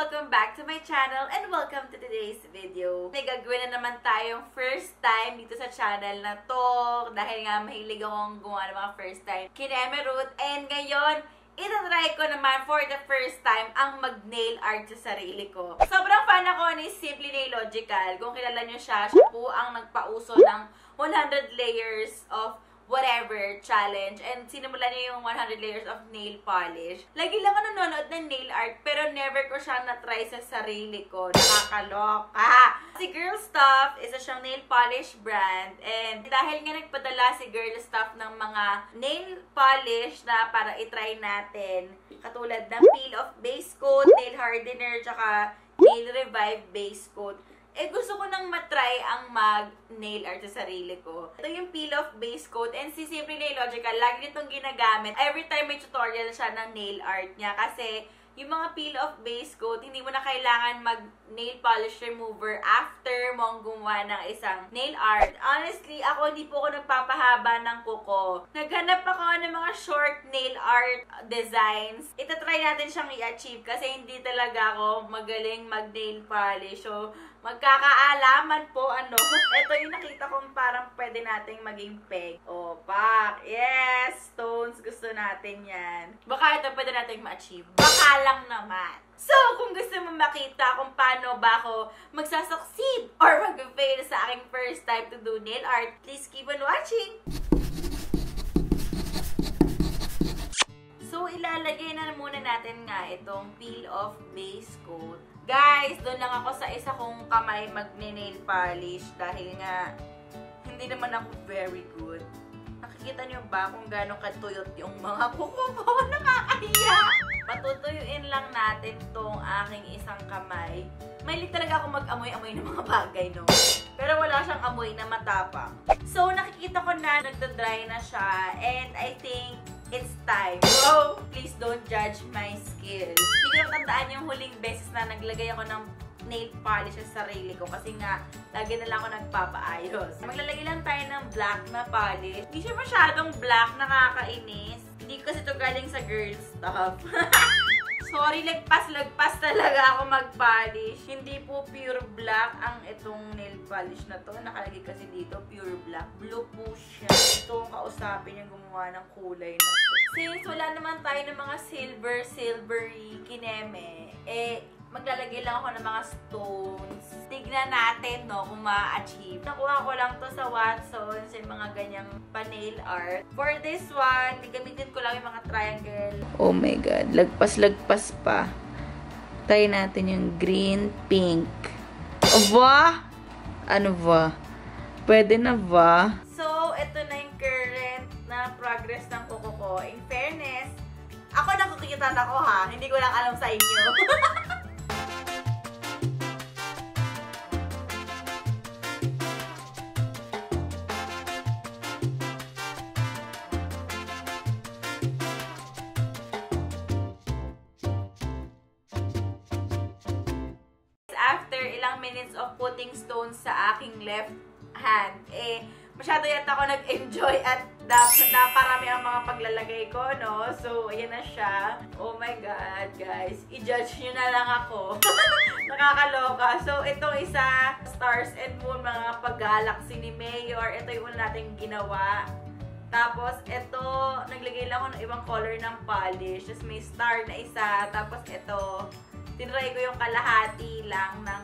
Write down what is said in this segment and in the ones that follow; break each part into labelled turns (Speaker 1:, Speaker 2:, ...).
Speaker 1: welcome back to my channel and welcome to today's video. May gagawin na naman tayong first time dito sa channel na to dahil nga mahilig akong gumawa ng mga first time kineme root, and ngayon itatry ko naman for the first time ang mag-nail art sa sarili ko. Sobrang fan ako ni Simply Nailogical. Kung kilala nyo siya, siya po ang nagpauso ng 100 layers of whatever challenge, and sinimulan niya yung 100 layers of nail polish. Lagi lang ako nanonood ng nail art pero never ko siya na-try sa sarili ko. Nakakaloka! Si Girl Stuff, isa siyang nail polish brand, and dahil nga nagpadala si Girl Stuff ng mga nail polish na para itry natin, katulad ng peel off base coat, nail hardener, tsaka nail revive base coat, gusto ko nang matry ang mag-nail art sa sarili ko. Ito yung peel off base coat, and si Simply Nailogical, lagi nitong ginagamit. Every time may tutorial siya ng nail art niya, kasi yung mga peel off base coat, hindi mo na kailangan mag-nail polish remover after mong gumawa ng isang nail art. Honestly, ako hindi po ako nagpapahaba ng kuko. Naghanap ako ng mga short nail art designs. Itatry natin siyang i-achieve kasi hindi talaga ako magaling mag-nail polish. So, magkakaalaman po, ito yung nakita kong parang pwede nating maging peg. O, pak. Yes! Stones. Gusto natin yan. Baka ito pwede nating ma-achieve. Baka lang naman. So, kung gusto mo makita kung paano ba ako magsasucceed or mag-fail sa aking first time to do nail art, please keep on watching! So, ilalagay na muna natin nga itong peel off base coat. Guys, doon lang ako sa isa kong kamay magne-nail polish dahil nga hindi naman ako very good. Nakikita niyo ba kung gano'ng katuyot yung mga kuko ko? Nakakahiya! Patutuyuin lang natin tong aking isang kamay. Mahilig talaga ako mag-amoy-amoy ng mga bagay, no? Pero wala siyang amoy na matapang. So, nakikita ko na nagda-dry na siya, and I think it's time. So, please don't judge my skills. Hindi ko natandaan yung huling beses na naglagay ako ng nail polish sa sarili ko kasi nga, lagi na lang ako nagpapaayos. Maglalagay lang tayo ng black na polish. Hindi siya masyadong black, nakakainis. Hindi kasi ito galing sa Girl Stuff. Sorry, lagpas talaga ako mag-polish. Hindi po pure black ang itong nail polish na to. Nakalagay kasi dito, pure black. Blue po siya. Ito ang kausapin yung gumawa ng kulay na to. Since wala naman tayo ng mga silvery kineme, maglalagay lang ako ng mga stones. Tignan natin, no, kung ma-achieve. Nakuha ko lang to sa Watsons, yung mga ganyang pa-nail art. For this one, gagamitin ko lang yung mga triangle. Oh my God, lagpas pa. Try natin yung green, pink. Aba! Ano ba? Pwede na ba? So, ito na yung current na progress ng kuko ko. In fairness, ako nakikita na ko, ha? Hindi ko lang alam sa inyo. After ilang minutes of putting stones sa aking left hand, masyado yata ako nag-enjoy at naparami ang mga paglalagay ko, no? So, ayan na siya. Oh my God, guys. I-judge nyo na lang ako. Nakakaloka. So, itong isa, Stars and Moon, mga pag-galaxy ni Mayor. Ito yung una natin ginawa. Tapos, ito, naglagay lang ako ng ibang color ng polish. Tapos, may star na isa. Tapos, ito, tinry ko yung kalahati lang ng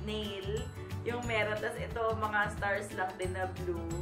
Speaker 1: nail. Yung meron. Tapos ito, mga stars lang din na blue.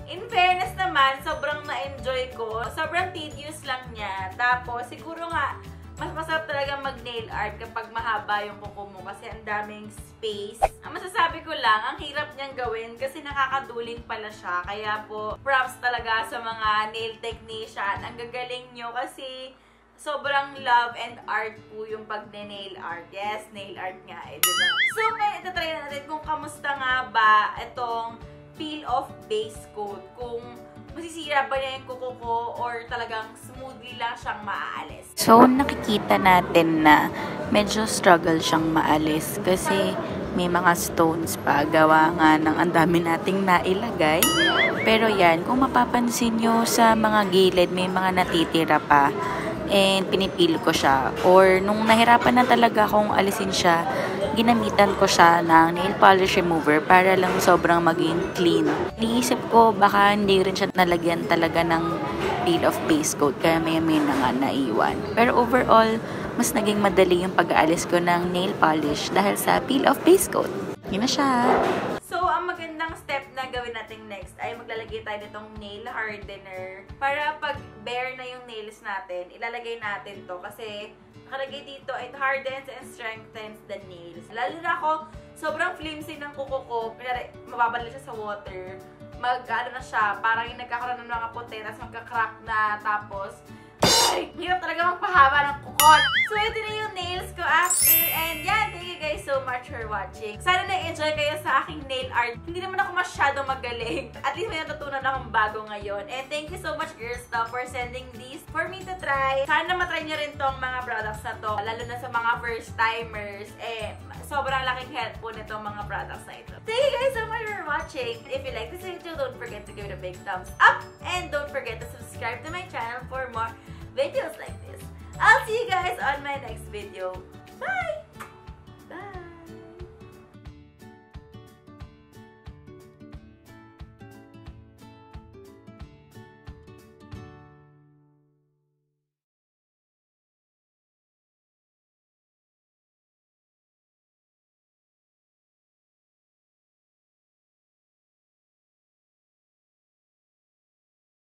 Speaker 1: In fairness naman, sobrang na-enjoy ko. Sobrang tedious lang niya. Tapos, siguro nga, mas masarap talaga mag-nail art kapag mahaba yung kuko mo kasi ang daming space. Ang masasabi ko lang, ang hirap niyang gawin kasi nakakaduling pala siya. Kaya po, props talaga sa mga nail technician. Ang gagaling nyo kasi sobrang love and art po yung pag-nail art. Yes, nail art nga diba? So, ngayon, itatry natin kung kamusta nga ba itong peel off base coat. Kung masisira ba niya yung kuko ko or talagang smoothly lang siyang maaalis.
Speaker 2: So, nakikita natin na medyo struggle siyang maalis kasi
Speaker 1: may mga stones pa. Gawa nga ng ang dami nating nailagay. Pero yan, kung mapapansin nyo sa mga gilid, may mga natitira pa. And pinipil ko siya. Or nung nahirapan na talaga akong alisin siya, ginamitan ko siya ng nail polish remover para lang sobrang maging clean. Niisip ko baka hindi rin siya nalagyan talaga ng peel off base coat kaya may na nga naiwan. Pero overall, mas naging madali yung pag-aalis ko ng nail polish dahil sa peel off base coat. Yun na siya. So, ang magandang step na gawin natin next ay maglalagay tayo nitong nail hardener para pag bare na yung nails natin, ilalagay natin to kasi nakalagay dito, it hardens and strengthens the nails. Lalo na ako, sobrang flimsy ng kuko ko. Mababalik siya sa water. Ano na siya, parang yung nagkakaroon ng mga puti, tapos magka-crack na, tapos ay, hirap talaga magpahaba ng kuko. So, ito na yung nails ko after. And yan, thank you guys so much for watching. Sana na-enjoy kayo sa aking nail art. Hindi naman ako masyadong magaling. At least may natutunan akong bago ngayon. And thank you so much, girls, for sending these for me to try. Sana matry nyo rin tong mga products na to. Lalo na sa mga first-timers. Sobrang laking help po nitong mga products na ito. Thank you guys so much for watching. If you like this video, don't forget to give it a big thumbs up. And don't forget to subscribe to my channel for more videos like this. I'll see you guys on my next video. Bye!